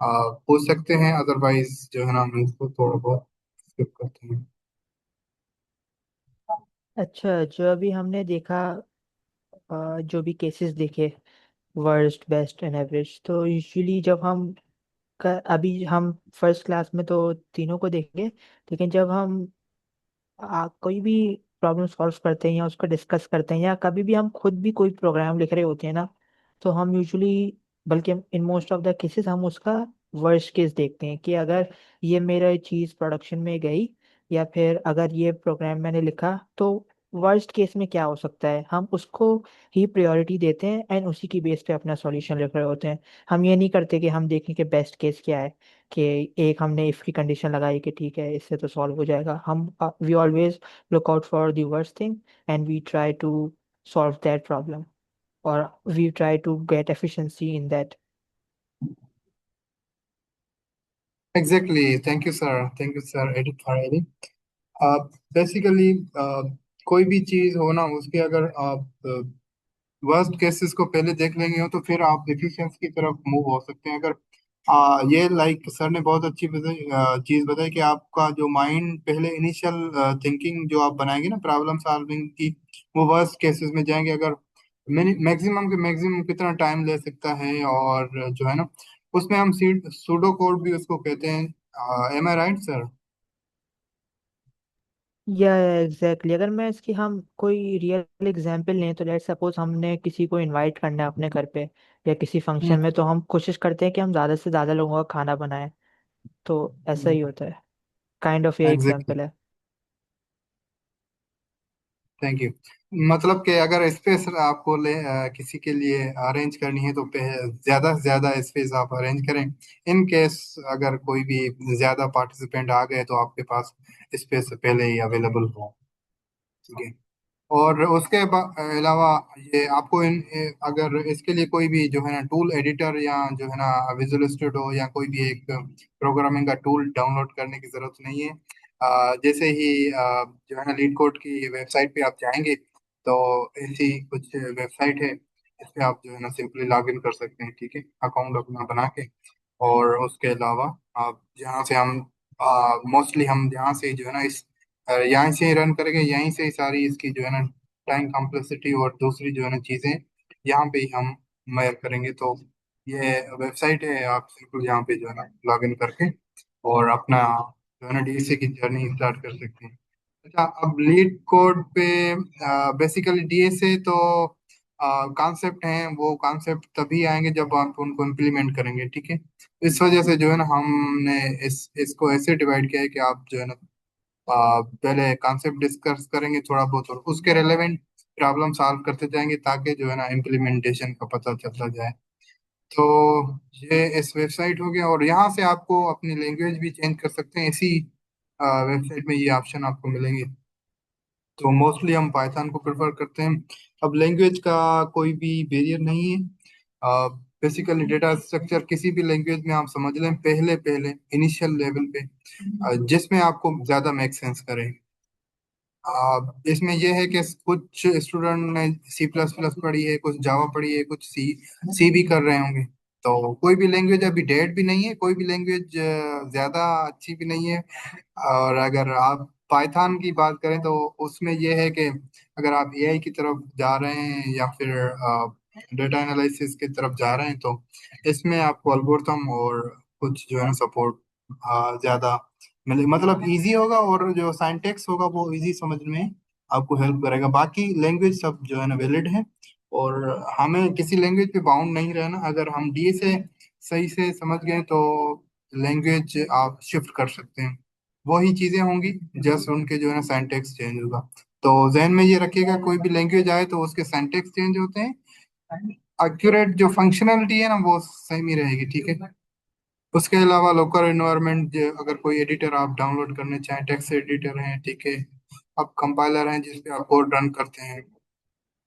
पूछ सकते हैं, अदरवाइज जो है ना हम इसको थोड़ा बहुत स्किप करते हैं। अच्छा, जो अभी हमने देखा, जो भी केसेस देखे, वर्स्ट बेस्ट एंड एवरेज, तो यूजुअली जब हम अभी हम फर्स्ट क्लास में तो तीनों को देखेंगे, लेकिन जब हम कोई भी प्रॉब्लम सॉल्व करते हैं या उसको डिस्कस करते हैं या कभी भी हम खुद भी कोई प्रोग्राम लिख रहे होते हैं ना, तो हम यूजुअली, बल्कि in most of the cases हम उसका वर्स्ट केस देखते हैं कि अगर ये मेरा चीज़ प्रोडक्शन में गई या फिर अगर ये प्रोग्राम मैंने लिखा तो वर्स्ट केस में क्या हो सकता है, हम उसको ही प्रायोरिटी देते हैं एंड उसी की बेस पे अपना सॉल्यूशन लिख रहे होते हैं। हम ये नहीं करते कि हम देखें कि बेस्ट केस क्या है, कि एक हमने इफ की कंडीशन लगाई कि ठीक है इससे तो सॉल्व हो जाएगा। हम we always look out for the worst thing and we try to solve that problem, or we try to get efficiency in that. Exactly, thank you sir edit for edit. Basically कोई भी चीज हो ना उसकी अगर आप वर्स्ट केसेस को पहले देख लेंगे हो तो फिर आप एफिशिएंसी की तरफ मूव हो सकते हैं। अगर ये लाइक सर ने बहुत अच्छी चीज बताई कि आपका जो माइंड पहले इनिशियल थिंकिंग जो आप बनाएंगे ना प्रॉब्लम सॉल्विंग की, वो वर्स्ट केसेस में जाएंगे। अगर मैक्सिमम के मैक्सिमम कितना टाइम ले सकता है, और जो है ना उसमें हम सूडो कोड भी उसको कहते हैं। एम आई राइट सर? या एग्जैक्टली, अगर मैं इसकी हम कोई रियल एग्जांपल लें तो लेट सपोज हमने किसी को इनवाइट करना है अपने घर पे या किसी फंक्शन में, तो हम कोशिश करते हैं कि हम ज़्यादा से ज़्यादा लोगों का खाना बनाएं। तो ऐसा ही होता है, काइंड ऑफ ये एग्जैक्टली, एग्जांपल है। Thank you. मतलब कि अगर स्पेस आपको किसी के लिए अरेंज करनी है तो ज्यादा से ज्यादा स्पेस आप अरेंज करें। इन केस अगर कोई भी ज्यादा पार्टिसिपेंट आ गए तो आपके पास स्पेस पहले ही अवेलेबल हो। ठीक है। और उसके अलावा ये आपको अगर इसके लिए कोई भी जो है ना टूल एडिटर या जो है ना विजुअल स्टूडियो या कोई भी एक प्रोग्रामिंग का टूल डाउनलोड करने की जरूरत नहीं है। जैसे ही जो है ना लीड कोड की वेबसाइट पे आप जाएंगे तो ऐसी कुछ वेबसाइट है, इस पे आप जो है ना सिंपली लॉग इन कर सकते हैं। ठीक है, अकाउंट अपना बना के। और उसके अलावा आप जहाँ से हम मोस्टली हम यहाँ से जो है ना इस यहाँ से ही रन करेंगे, यहीं से ही सारी इसकी जो है ना टाइम कॉम्प्लेक्सिटी और दूसरी जो है ना चीज़ें यहाँ पे ही हम मेयर करेंगे। तो ये वेबसाइट है, आप सिंपल यहाँ पे जो है ना लॉग इन करके और अपना जो है ना डीएसए की जर्नी स्टार्ट कर सकते हैं। अच्छा, अब लीड कोड पे बेसिकली डीएसए तो कॉन्सेप्ट हैं, वो कॉन्सेप्ट तभी आएंगे जब आप उनको इम्प्लीमेंट करेंगे। ठीक है, इस वजह से जो है ना हमने इसको ऐसे डिवाइड किया है कि आप जो है ना पहले कॉन्सेप्ट डिस्कस करेंगे थोड़ा बहुत और उसके रिलेवेंट प्रॉब्लम सॉल्व करते जाएंगे ताकि जो है ना इम्प्लीमेंटेशन का पता चलता जाए। तो ये इस वेबसाइट हो गया, और यहाँ से आपको अपनी लैंग्वेज भी चेंज कर सकते हैं। इसी वेबसाइट में ये ऑप्शन आपको मिलेंगे। तो मोस्टली हम पाइथन को प्रेफर करते हैं। अब लैंग्वेज का कोई भी बैरियर नहीं है। बेसिकली डेटा स्ट्रक्चर किसी भी लैंग्वेज में आप समझ लें, पहले पहले इनिशियल लेवल पे जिसमें आपको ज़्यादा मेक सेंस करे। इसमें यह है कि कुछ स्टूडेंट ने सी प्लस प्लस पढ़ी है, कुछ जावा पढ़ी है, कुछ सी सी भी कर रहे होंगे। तो कोई भी लैंग्वेज अभी डेड भी नहीं है, कोई भी लैंग्वेज ज्यादा अच्छी भी नहीं है। और अगर आप पाइथन की बात करें तो उसमें यह है कि अगर आप एआई की तरफ जा रहे हैं या फिर डेटा एनालिसिस की तरफ जा रहे हैं तो इसमें आपको एल्गोरिथम और कुछ जो है ना सपोर्ट ज्यादा मिले, मतलब इजी होगा, और जो साइंटेक्स होगा वो इजी समझ में आपको हेल्प करेगा। बाकी लैंग्वेज सब जो है ना वैलिड है, और हमें किसी लैंग्वेज पे बाउंड नहीं रहना। अगर हम डी से सही से समझ गए तो लैंग्वेज आप शिफ्ट कर सकते हैं, वही चीजें होंगी, जस्ट उनके जो है ना सिंटैक्स चेंज होगा। तो जहन में ये रखिएगा, कोई भी लैंग्वेज आए तो उसके सिंटैक्स चेंज होते हैं, एक्यूरेट जो फंक्शनलिटी है ना वो सेम ही रहेगी। ठीक है। उसके अलावा लोकल इन्वायरमेंट, अगर कोई एडिटर आप डाउनलोड करने चाहें, टेक्स्ट एडिटर है, ठीक है, अब कंपाइलर हैं जिस पे आप कोड रन करते हैं,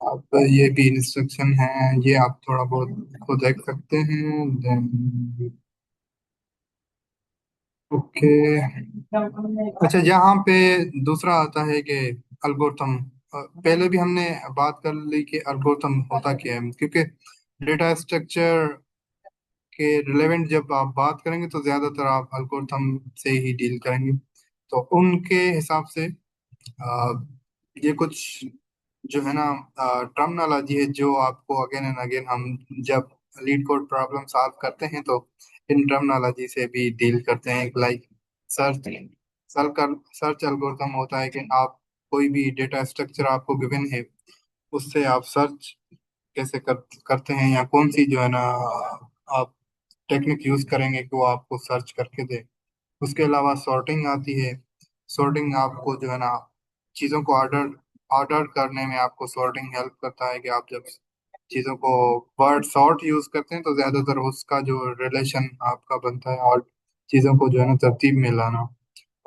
आप ये भी इंस्ट्रक्शन है, ये आप थोड़ा बहुत खुद देख सकते हैं। Then okay. अच्छा, यहाँ पे दूसरा आता है कि अल्गोरिथम, पहले भी हमने बात कर ली कि अल्गोरिथम होता क्या है, क्योंकि डेटा स्ट्रक्चर के रिलेवेंट जब आप बात करेंगे तो ज्यादातर आप अल्गोरिथम से ही डील करेंगे। तो उनके हिसाब से आ, ये कुछ जो है ना टर्मिनोलॉजी है जो आपको अगेन एंड अगेन हम जब लीड कोड प्रॉब्लम सॉल्व करते हैं तो इन टर्मिनोलॉजी से भी डील करते हैं। लाइक सर्च सर्च एल्गोरिथम होता है कि आप कोई भी डेटा स्ट्रक्चर आपको गिवन है, उससे आप सर्च कैसे करते हैं, या कौन सी जो है ना आप टेक्निक यूज करेंगे कि वो आपको सर्च करके दे। उसके अलावा सॉर्टिंग आती है। सॉर्टिंग आपको जो है ना चीज़ों को ऑर्डर ऑर्डर करने में आपको सॉर्टिंग हेल्प करता है कि आप जब चीज़ों को वर्ड सॉर्ट यूज करते हैं तो ज़्यादातर उसका जो रिलेशन आपका बनता है, और चीज़ों को जो है ना तरतीब में लाना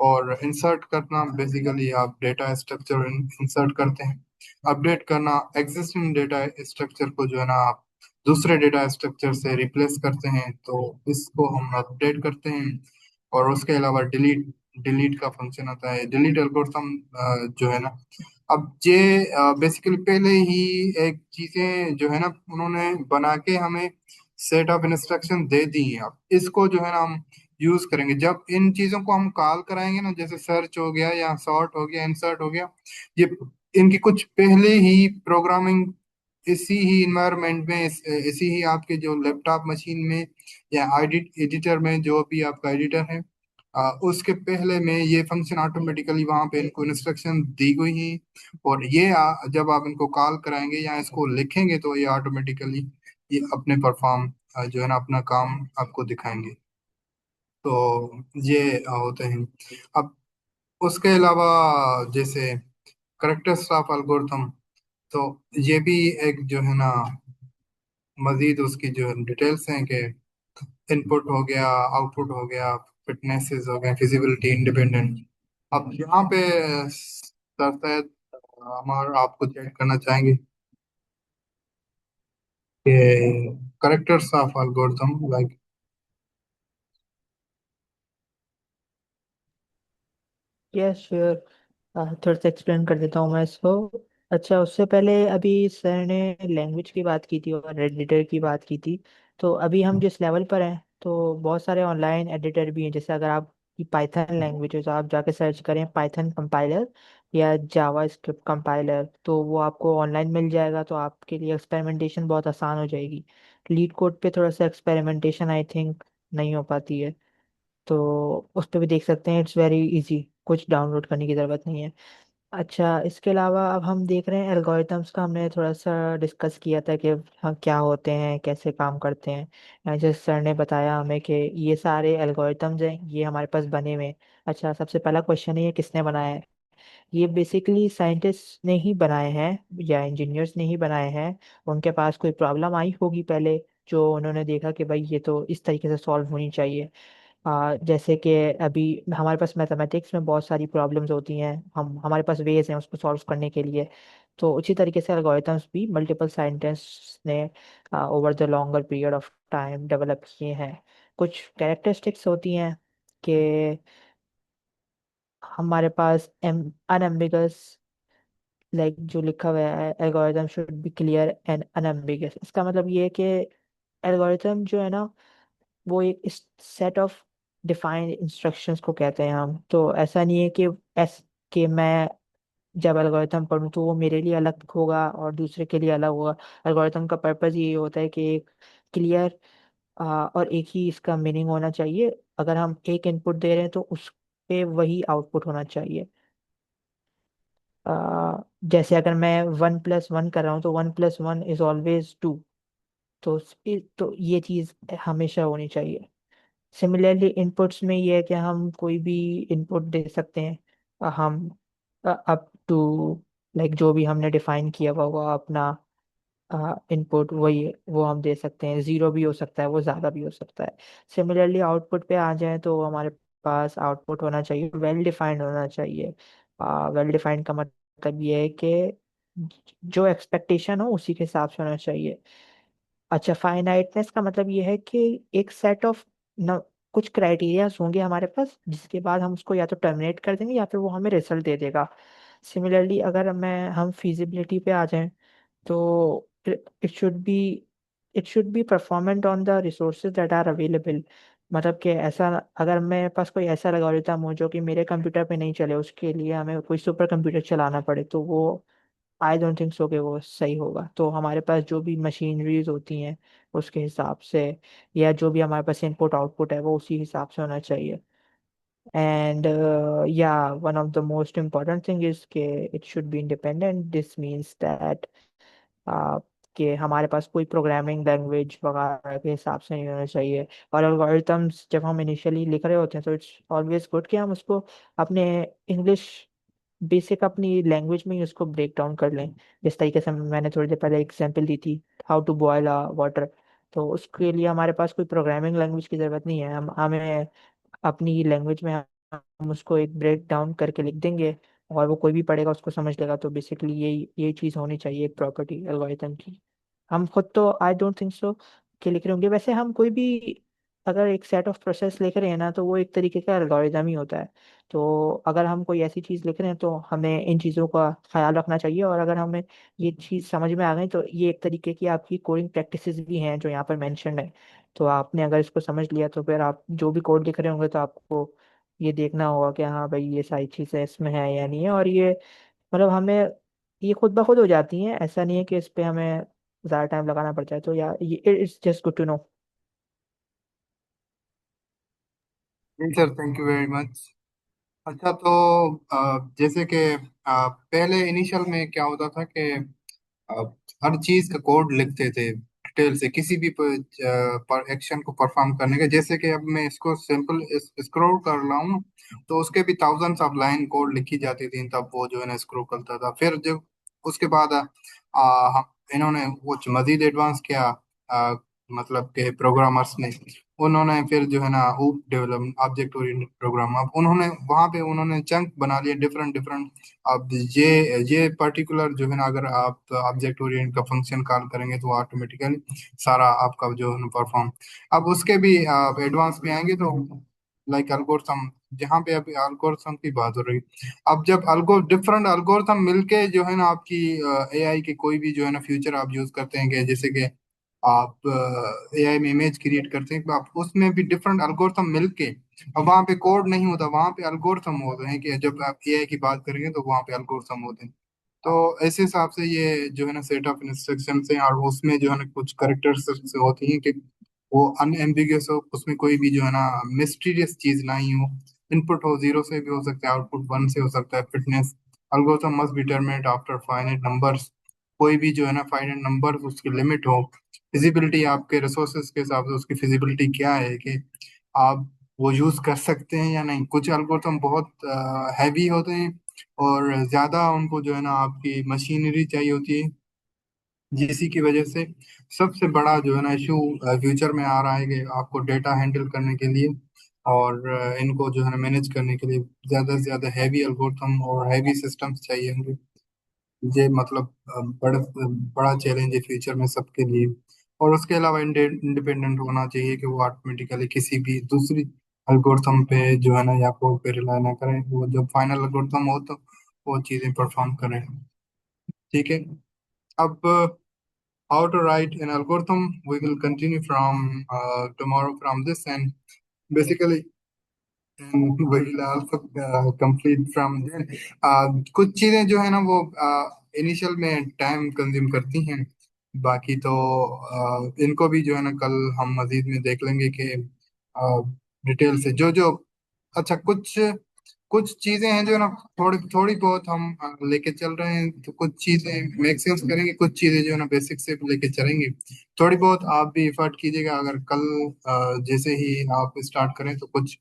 और इंसर्ट करना। बेसिकली आप डेटा स्ट्रक्चर इंसर्ट करते हैं। अपडेट करना, एग्जिस्टिंग डेटा स्ट्रक्चर को जो है ना आप दूसरे डेटा स्ट्रक्चर से रिप्लेस करते हैं, तो इसको हम अपडेट करते हैं। और उसके अलावा डिलीट डिलीट का फंक्शन आता है, डिलीट एल्गोरिथम जो है ना, अब ये बेसिकली पहले ही एक चीजें जो है ना उन्होंने बना के हमें सेट ऑफ इंस्ट्रक्शन दे दी हैं। अब इसको जो है ना हम यूज करेंगे जब इन चीजों को हम कॉल कराएंगे ना, जैसे सर्च हो गया या सॉर्ट हो गया, इंसर्ट हो गया, ये इनकी कुछ पहले ही प्रोग्रामिंग इसी ही इन्वायरमेंट में इसी ही आपके जो लैपटॉप मशीन में या एडिटर में, जो भी आपका एडिटर है उसके पहले में ये फंक्शन ऑटोमेटिकली वहां पे इनको इंस्ट्रक्शन दी गई है। और ये जब आप इनको कॉल कराएंगे या इसको लिखेंगे तो ये ऑटोमेटिकली ये अपने परफॉर्म जो है ना अपना काम आपको दिखाएंगे। तो ये होते हैं। अब उसके अलावा जैसे करेक्टर स्टाफ एल्गोरिथम, तो ये भी एक जो है ना मजीद उसकी जो डिटेल्स हैं कि इनपुट हो गया, आउटपुट हो गया, फिटनेसेस हो गए, फिजिबिलिटी, इंडिपेंडेंट। अब यहाँ पे सर सैयद हमारा आपको चेक करना चाहेंगे कि characters of algorithm like. Yes sure. थोड़ा सा एक्सप्लेन कर देता हूँ मैं इसको। अच्छा, उससे पहले अभी सर ने लैंग्वेज की बात की थी और एडिटर की बात की थी। तो अभी हम जिस लेवल पर हैं, तो बहुत सारे ऑनलाइन एडिटर भी हैं। जैसे अगर आपकी पाइथन लैंग्वेज है तो आप जाके सर्च करें पाइथन कंपाइलर या जावा स्क्रिप्ट कंपाइलर, तो वो आपको ऑनलाइन मिल जाएगा। तो आपके लिए एक्सपेरिमेंटेशन बहुत आसान हो जाएगी। लीड कोड पे थोड़ा सा एक्सपेरिमेंटेशन आई थिंक नहीं हो पाती है, तो उस पर भी देख सकते हैं। इट्स वेरी इजी, कुछ डाउनलोड करने की ज़रूरत नहीं है। अच्छा, इसके अलावा अब हम देख रहे हैं एल्गोरिथम्स का। हमने थोड़ा सा डिस्कस किया था कि हाँ क्या होते हैं, कैसे काम करते हैं। जैसे सर ने बताया हमें कि ये सारे एल्गोरिथम्स हैं, ये हमारे पास बने हुए हैं। अच्छा, सबसे पहला क्वेश्चन है ये किसने बनाया है। ये बेसिकली साइंटिस्ट ने ही बनाए हैं या इंजीनियर्स ने ही बनाए हैं। उनके पास कोई प्रॉब्लम आई होगी पहले, जो उन्होंने देखा कि भाई ये तो इस तरीके से सॉल्व होनी चाहिए। जैसे कि अभी हमारे पास मैथमेटिक्स में बहुत सारी प्रॉब्लम्स होती हैं, हम हमारे पास वेज हैं उसको सॉल्व करने के लिए। तो उसी तरीके से एल्गोरिथम्स भी मल्टीपल साइंटिस्ट्स ने over the longer period of time develop किए हैं। कुछ कैरेक्टरिस्टिक्स होती हैं कि हमारे पास अनएम्बिगस, लाइक जो लिखा हुआ है algorithm should be clear and unambiguous. इसका मतलब ये है कि एल्गोरिथम जो है ना, वो एक सेट ऑफ डिफाइंड इंस्ट्रक्शंस को कहते हैं हम। तो ऐसा नहीं है कि एस कि मैं जब एल्गोरिथम पढूं तो वो मेरे लिए अलग होगा और दूसरे के लिए अलग होगा। एल्गोरिथम का पर्पस ये होता है कि एक क्लियर और एक ही इसका मीनिंग होना चाहिए। अगर हम एक इनपुट दे रहे हैं तो उस पे वही आउटपुट होना चाहिए। जैसे अगर मैं 1+1 कर रहा हूँ तो 1+1 इज ऑलवेज 2। तो ये चीज़ हमेशा होनी चाहिए। सिमिलरली इनपुट्स में ये है कि हम कोई भी इनपुट दे सकते हैं। हम अप टू लाइक जो भी हमने डिफाइन किया हुआ होगा अपना इनपुट, वही वो हम दे सकते हैं। जीरो भी हो सकता है, वो ज़्यादा भी हो सकता है। सिमिलरली आउटपुट पे आ जाए तो हमारे पास आउटपुट होना चाहिए, वेल डिफाइंड होना चाहिए। वेल डिफाइंड का मतलब ये है कि जो एक्सपेक्टेशन हो उसी के हिसाब से होना चाहिए। अच्छा, फाइनाइटनेस का मतलब ये है कि एक सेट ऑफ न कुछ क्राइटेरियाज होंगे हमारे पास, जिसके बाद हम उसको या तो टर्मिनेट कर देंगे या फिर वो हमें रिजल्ट दे देगा। सिमिलरली अगर मैं हम फिजिबिलिटी पे आ जाएं, तो it should be it should be performant on the resources that are available. मतलब कि ऐसा, अगर मेरे पास कोई ऐसा एल्गोरिथम हो जो कि मेरे कंप्यूटर पे नहीं चले, उसके लिए हमें कोई सुपर कंप्यूटर चलाना पड़े, तो वो आई डोंट थिंक सो कि वो सही होगा। तो हमारे पास जो भी मशीनरीज होती हैं उसके हिसाब से, या जो भी हमारे पास इनपुट आउटपुट है वो उसी हिसाब से होना चाहिए। एंड या one of the most important thing is के it should be independent. This means that कि हमारे पास कोई प्रोग्रामिंग लैंग्वेज वगैरह के हिसाब से नहीं होना चाहिए। और एल्गोरिथम्स जब हम इनिशियली लिख रहे होते हैं तो इट्स ऑलवेज गुड कि हम उसको अपने इंग्लिश बेसिक अपनी लैंग्वेज में ही उसको ब्रेक डाउन कर लें। जिस तरीके से मैंने थोड़ी देर पहले एग्जांपल दी थी, how to boil a water. तो उसके लिए हमारे पास कोई प्रोग्रामिंग लैंग्वेज की ज़रूरत नहीं है। हम हमें अपनी लैंग्वेज में हम उसको एक ब्रेक डाउन करके लिख देंगे और वो कोई भी पढ़ेगा उसको समझ लेगा। तो बेसिकली यही चीज़ होनी चाहिए एक प्रॉपर्टी एल्गोरिथम की। हम खुद तो आई डोंट थिंक सो कि लिख रहे होंगे। वैसे हम कोई भी अगर एक सेट ऑफ प्रोसेस लिख रहे हैं ना, तो वो एक तरीके का एल्गोरिदम ही होता है। तो अगर हम कोई ऐसी चीज़ लिख रहे हैं तो हमें इन चीज़ों का ख्याल रखना चाहिए। और अगर हमें ये चीज़ समझ में आ गई तो ये एक तरीके की आपकी कोडिंग प्रैक्टिसेस भी हैं जो यहाँ पर मेंशन्ड है। तो आपने अगर इसको समझ लिया तो फिर आप जो भी कोड लिख रहे होंगे तो आपको ये देखना होगा कि हाँ भाई ये सारी चीज़ें इसमें है या नहीं है। और ये मतलब हमें ये खुद ब खुद हो जाती हैं। ऐसा नहीं है कि इस पे हमें ज़्यादा टाइम लगाना पड़ता है। तो या ये it's just good to know. जी sir, thank you very much. अच्छा, तो जैसे कि पहले इनिशियल में क्या होता था कि अ, हर चीज का कोड लिखते थे डिटेल से किसी भी पर एक्शन को परफॉर्म करने के। जैसे कि अब मैं इसको सिंपल स्क्रॉल कर रहा हूँ तो उसके भी थाउजेंड्स ऑफ लाइन कोड लिखी जाती थी, तब वो जो है ना स्क्रॉल करता था। फिर जब उसके बाद इन्होंने कुछ मजीद एडवांस किया, आ, मतलब के प्रोग्रामर्स ने, उन्होंने फिर जो है ना ऊप डेवलप ऑब्जेक्ट ओरिएंटेड प्रोग्राम, अब उन्होंने वहां पे उन्होंने चंक बना लिए डिफरेंट डिफरेंट। अब ये पर्टिकुलर जो है ना, अगर आप ऑब्जेक्ट ओरिएंटेड का फंक्शन कॉल करेंगे तो ऑटोमेटिकली सारा आपका जो है ना परफॉर्म। अब उसके भी आप एडवांस में आएंगे तो लाइक एल्गोरिथम, जहाँ पे अभी एल्गोरिथम की बात हो रही, अब जब डिफरेंट एल्गोरिथम मिलके जो है ना आपकी एआई के कोई भी जो है ना फ्यूचर आप यूज करते हैं, कि जैसे कि आप एआई में इमेज क्रिएट करते हैं, तो आप उसमें भी डिफरेंट एल्गोरिथम मिलके, अब वहाँ पे कोड नहीं होता, वहाँ पे एल्गोरिथम होते हैं, कि जब आप एआई की बात करेंगे तो वहाँ पे एल्गोरिथम होते हैं। तो ऐसे हिसाब से ये जो है ना सेट ऑफ इंस्ट्रक्शन है, और उसमें जो है ना कुछ करेक्टर्स होती हैं कि वो अनएम्बिगियस हो, उसमें कोई भी जो है ना मिस्टीरियस चीज नहीं हो। इनपुट हो जीरो से भी हो सकता है, आउटपुट वन से हो सकता है। Fitness algorithm must be determinate after finite numbers, कोई भी जो है ना फाइनाइट नंबर उसकी लिमिट हो। फिजिबिलिटी, आपके रिसोर्सेज के हिसाब से उसकी फिजिबिलिटी क्या है, कि आप वो यूज कर सकते हैं या नहीं। कुछ एल्गोरिथम बहुत हैवी होते हैं, और ज्यादा उनको जो है ना आपकी मशीनरी चाहिए होती है, जिसी की वजह से सबसे बड़ा जो है ना इशू फ्यूचर में आ रहा है, कि आपको डेटा हैंडल करने के लिए और इनको जो है ना मैनेज करने के लिए ज्यादा से ज्यादा हैवी एल्गोरिथम और हैवी सिस्टम्स चाहिए होंगे। ये मतलब बड़ा चैलेंज है फ्यूचर में सबके लिए। और उसके अलावा इंडिपेंडेंट होना चाहिए, कि वो ऑटोमेटिकली किसी भी दूसरी एल्गोरिथम पे जो है ना या कोड पे रिलाई ना करें, वो जब फाइनल एल्गोरिथम हो तो वो चीज़ें परफॉर्म करें। ठीक है। अब how to write an algorithm, we will continue from tomorrow from this, and basically we will also complete from then। कुछ चीजें जो है ना वो इनिशियल में टाइम कंज्यूम करती हैं, बाकी तो इनको भी जो है ना कल हम मजीद में देख लेंगे कि डिटेल से जो जो, अच्छा कुछ कुछ चीजें हैं जो ना थोड़ी थोड़ी बहुत हम लेके चल रहे हैं, तो कुछ चीजें मेक सेंस करेंगे, कुछ चीजें जो है ना बेसिक से लेके चलेंगे। थोड़ी बहुत आप भी एफर्ट कीजिएगा, अगर कल जैसे ही आप स्टार्ट करें तो कुछ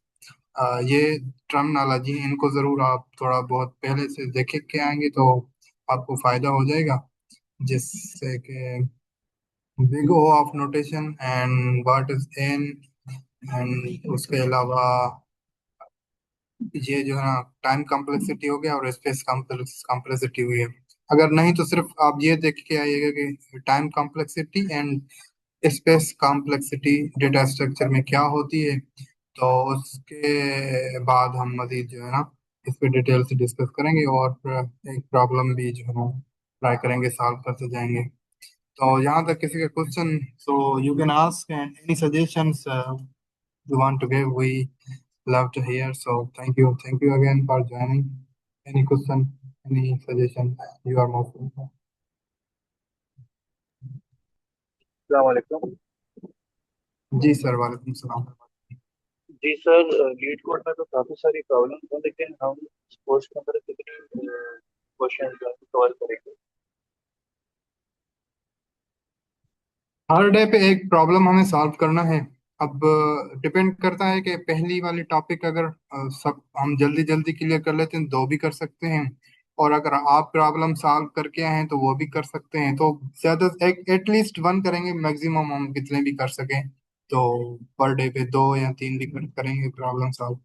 ये टर्मिनोलॉजी है, इनको जरूर आप थोड़ा बहुत पहले से देख के आएंगे तो आपको फायदा हो जाएगा। जिससे कि big O of notation and what is n, and उसके अलावा ये जो है ना टाइम कॉम्प्लेक्सिटी हो गया और स्पेस कॉम्प्लेक्सिटी हुई है। अगर नहीं तो सिर्फ आप ये देख के आइएगा कि time complexity and space complexity data structure में क्या होती है, तो उसके बाद हम मजीद जो है ना इस पे डिटेल से डिस्कस करेंगे, और एक प्रॉब्लम भी जो है ना ट्राई करेंगे, सॉल्व करते जाएंगे। तो यहाँ तक किसी का question, so you can ask, and any suggestions you want to give, we love to hear. So thank you again for joining. Any question, any suggestion, you are most welcome. अस्सलाम वालेकुम। जी सर, वालेकुम सलाम। जी सर, लीड कोड में तो काफ़ी सारी प्रॉब्लम है, लेकिन हम इस कोर्स के अंदर कितने क्वेश्चन कवर करेंगे? हर डे पे एक प्रॉब्लम हमें सॉल्व करना है। अब डिपेंड करता है कि पहली वाली टॉपिक अगर सब हम जल्दी जल्दी क्लियर कर लेते हैं, दो भी कर सकते हैं, और अगर आप प्रॉब्लम सॉल्व करके आए हैं तो वो भी कर सकते हैं। तो ज्यादा एक एटलीस्ट वन करेंगे, मैक्सिमम हम कितने भी कर सकें, तो पर डे पे दो या तीन भी करेंगे प्रॉब्लम सॉल्व।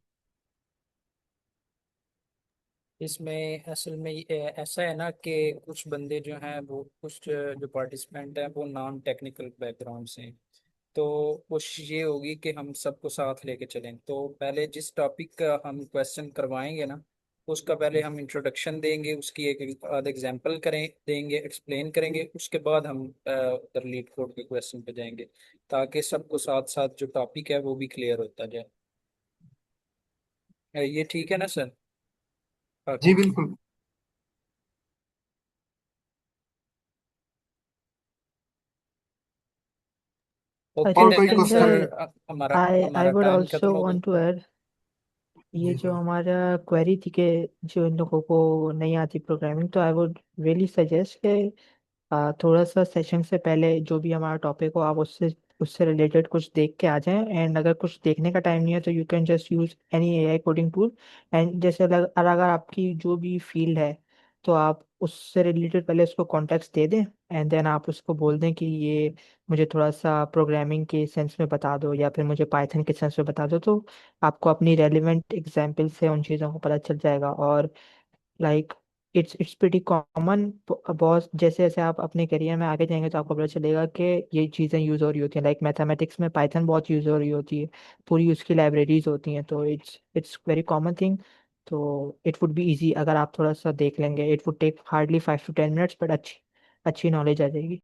इसमें असल में ऐसा है ना कि कुछ बंदे जो हैं वो कुछ जो पार्टिसिपेंट हैं वो नॉन टेक्निकल बैकग्राउंड से हैं। तो कोशिश ये होगी कि हम सबको साथ लेके चलें। तो पहले जिस टॉपिक का हम क्वेश्चन करवाएंगे ना, उसका पहले हम इंट्रोडक्शन देंगे, उसकी एक आध एग्जांपल करें देंगे, एक्सप्लेन करेंगे, उसके बाद हम उधर लीड कोड के क्वेश्चन पे जाएंगे, ताकि सबको साथ साथ जो टॉपिक है वो भी क्लियर होता जाए। ये ठीक है ना सर? जी ओके। बिल्कुल। अच्छा, और ओके कोई इसके देन क्वेश्चन? सर, अंदर हमारा आई हमारा वुड टाइम ऑल्सो खत्म हो गया। वांट टू ऐड, ये जी जो सर। हमारा क्वेरी थी कि जो इन लोगों को नहीं आती प्रोग्रामिंग, तो आई वुड रियली सजेस्ट कि थोड़ा सा सेशन से पहले जो भी हमारा टॉपिक हो, आप उससे उससे रिलेटेड कुछ देख के आ जाएं। एंड अगर कुछ देखने का टाइम नहीं है तो you can just use any AI coding tool. And जैसे अगर अगर आपकी जो भी फील्ड है, तो आप उससे रिलेटेड पहले उसको कॉन्टेक्स्ट दे दें, एंड देन आप उसको बोल दें कि ये मुझे थोड़ा सा प्रोग्रामिंग के सेंस में बता दो या फिर मुझे पाइथन के सेंस में बता दो, तो आपको अपनी रेलिवेंट एग्जाम्पल से उन चीज़ों को पता चल जाएगा। और लाइक इट्स प्रीटी कॉमन बहुत, जैसे जैसे आप अपने करियर में आगे जाएंगे तो आपको पता चलेगा कि ये चीज़ें यूज़ हो रही होती हैं। लाइक मैथमेटिक्स में पाइथन बहुत यूज़ हो रही होती है, पूरी उसकी लाइब्रेरीज होती हैं, तो इट्स वेरी कॉमन थिंग। तो इट वुड बी इजी अगर आप थोड़ा सा देख लेंगे। It would take hardly 5 to 10 minutes, but अच्छी अच्छी नॉलेज आ जाएगी।